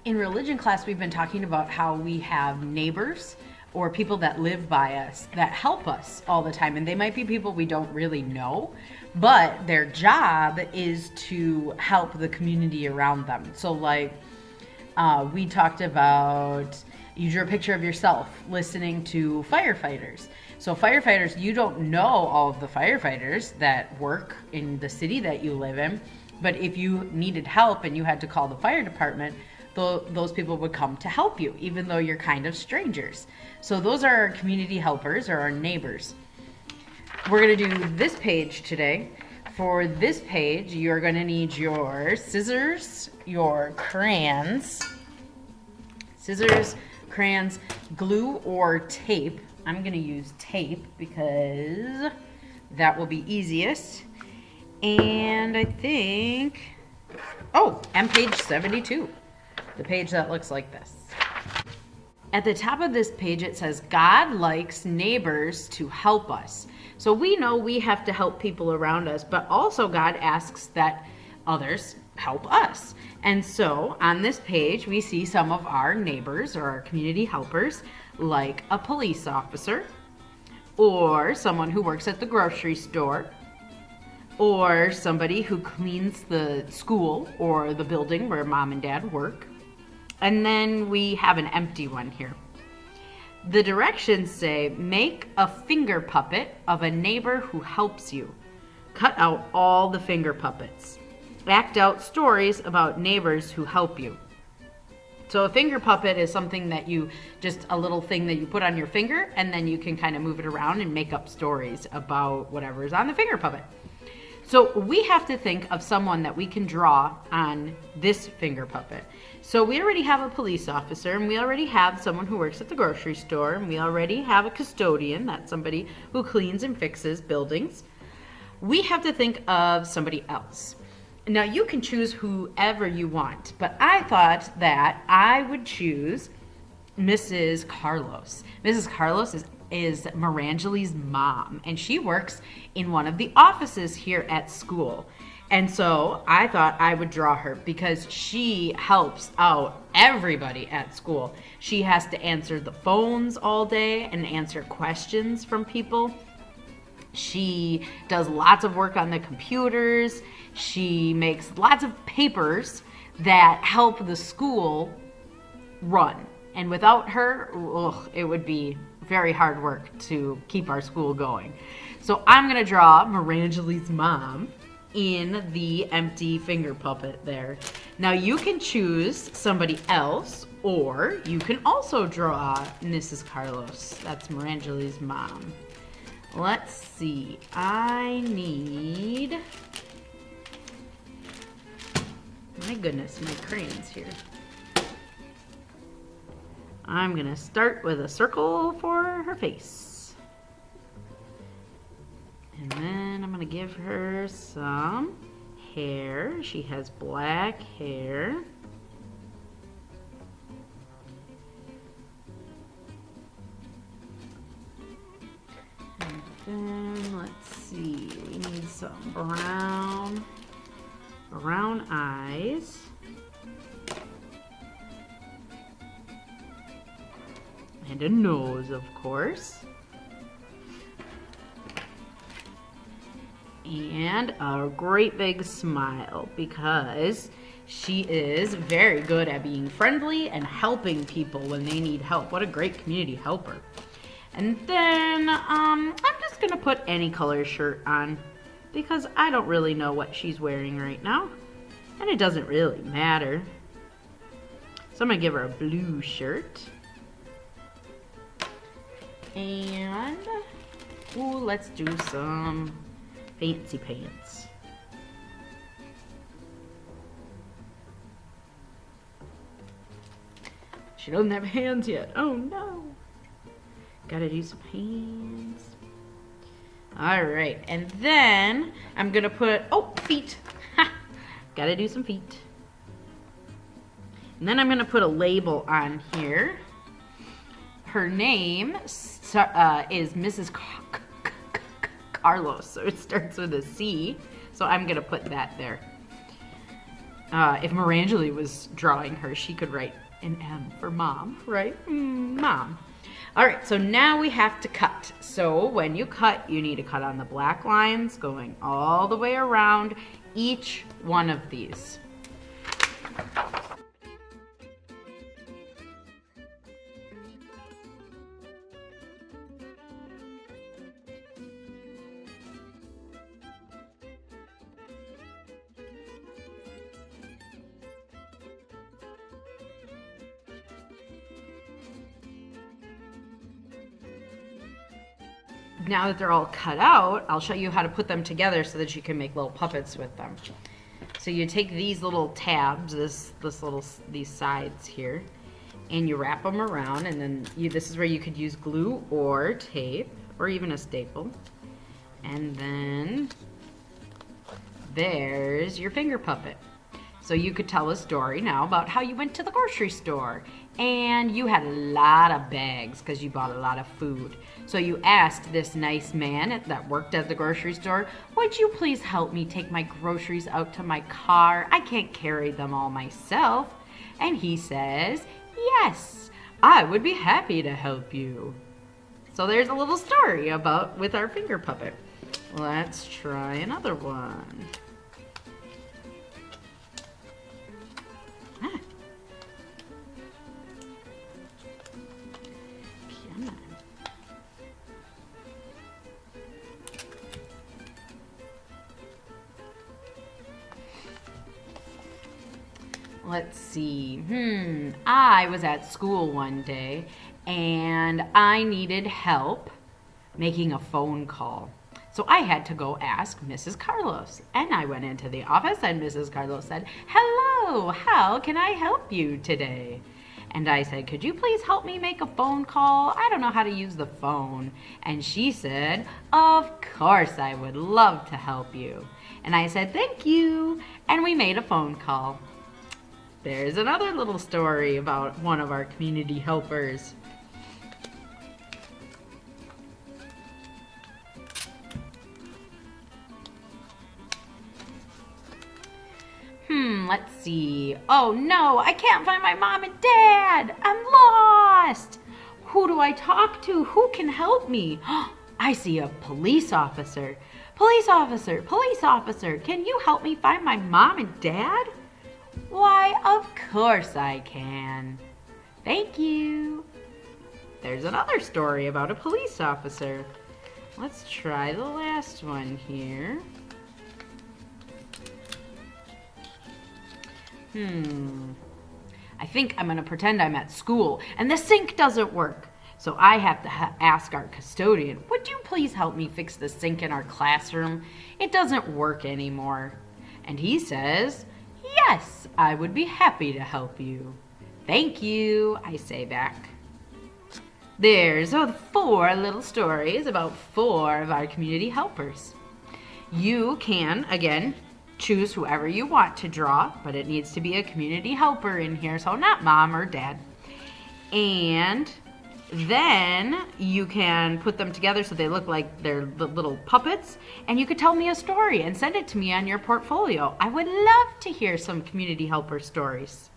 In religion class, we've been talking about how we have neighbors or people that live by us that help us all the time. And they might be people we don't really know, but their job is to help the community around them. So, like, we talked about, you drew a picture of yourself listening to firefighters. So firefighters, you don't know all of the firefighters that work in the city that you live in, but if you needed help and you had to call the fire department, those people would come to help you, even though you're kind of strangers. So those are our community helpers, or our neighbors. We're going to do this page today. For this page, you're going to need your scissors, your crayons, glue or tape. I'm going to use tape because that will be easiest. And I think, and page 72, the page that looks like this. At the top of this page, it says, God likes neighbors to help us. So we know we have to help people around us, but also God asks that others help us. And so on this page, we see some of our neighbors or our community helpers, like a police officer, or someone who works at the grocery store, or somebody who cleans the school or the building where mom and dad work. And then we have an empty one here. The directions say, make a finger puppet of a neighbor who helps you. Cut out all the finger puppets. Act out stories about neighbors who help you. So a finger puppet is something that just a little thing that you put on your finger, and then you can kind of move it around and make up stories about whatever is on the finger puppet. So we have to think of someone that we can draw on this finger puppet. So we already have a police officer, and we already have someone who works at the grocery store, and we already have a custodian, that's somebody who cleans and fixes buildings. We have to think of somebody else. Now you can choose whoever you want, but I thought that I would choose Mrs. Carlos. Mrs. Carlos is Marangeli's mom, and she works in one of the offices here at school. And so I thought I would draw her because she helps out everybody at school. She has to answer the phones all day and answer questions from people. She does lots of work on the computers. She makes lots of papers that help the school run. And without her, it would be very hard work to keep our school going. So I'm going to draw Marangeli's mom in the empty finger puppet there. Now you can choose somebody else, or you can also draw Mrs. Carlos. That's Marangeli's mom. Let's see. I need, my goodness, my crayons here. I'm gonna start with a circle for her face. And then I'm gonna give her some hair. She has black hair. And then let's see, we need some brown eyes. And a nose, of course. And a great big smile, because she is very good at being friendly and helping people when they need help. What a great community helper. And then I'm just gonna put any color shirt on, because I don't really know what she's wearing right now, and it doesn't really matter. So I'm gonna give her a blue shirt. And let's do some fancy pants. She doesn't have hands yet. Oh no. Gotta do some hands. Alright, and then I'm gonna put, feet. Gotta do some feet. And then I'm gonna put a label on here. Her name is Mrs. Carlos, so it starts with a C, so I'm gonna put that there. if Marangeli was drawing her, she could write an M for mom, right? Mom. All right, so now we have to cut. So when you cut, you need to cut on the black lines going all the way around each one of these. Now that they're all cut out, I'll show you how to put them together so that you can make little puppets with them. So you take these little tabs, these sides here, and you wrap them around, and then this is where you could use glue or tape or even a staple. And then there's your finger puppet. So you could tell a story now about how you went to the grocery store and you had a lot of bags because you bought a lot of food. So you asked this nice man that worked at the grocery store, would you please help me take my groceries out to my car? I can't carry them all myself. And he says, yes, I would be happy to help you. So there's a little story with our finger puppet. Let's try another one. Let's see. I was at school one day and I needed help making a phone call. So I had to go ask Mrs. Carlos. And I went into the office and Mrs. Carlos said, hello, how can I help you today? And I said, could you please help me make a phone call? I don't know how to use the phone. And she said, of course I would love to help you. And I said, thank you. And we made a phone call. There's another little story about one of our community helpers. Let's see. Oh no, I can't find my mom and dad. I'm lost. Who do I talk to? Who can help me? I see a police officer. Police officer, police officer, can you help me find my mom and dad? Why, of course I can. Thank you. There's another story about a police officer. Let's try the last one here. I think I'm going to pretend I'm at school and the sink doesn't work. So I have to ask our custodian, would you please help me fix the sink in our classroom? It doesn't work anymore. And he says, yes, I would be happy to help you. Thank you, I say back. There's 4 little stories about 4 of our community helpers. You can, again, choose whoever you want to draw, but it needs to be a community helper in here, so not mom or dad. And then you can put them together so they look like they're the little puppets, and you could tell me a story and send it to me on your portfolio. I would love to hear some community helper stories.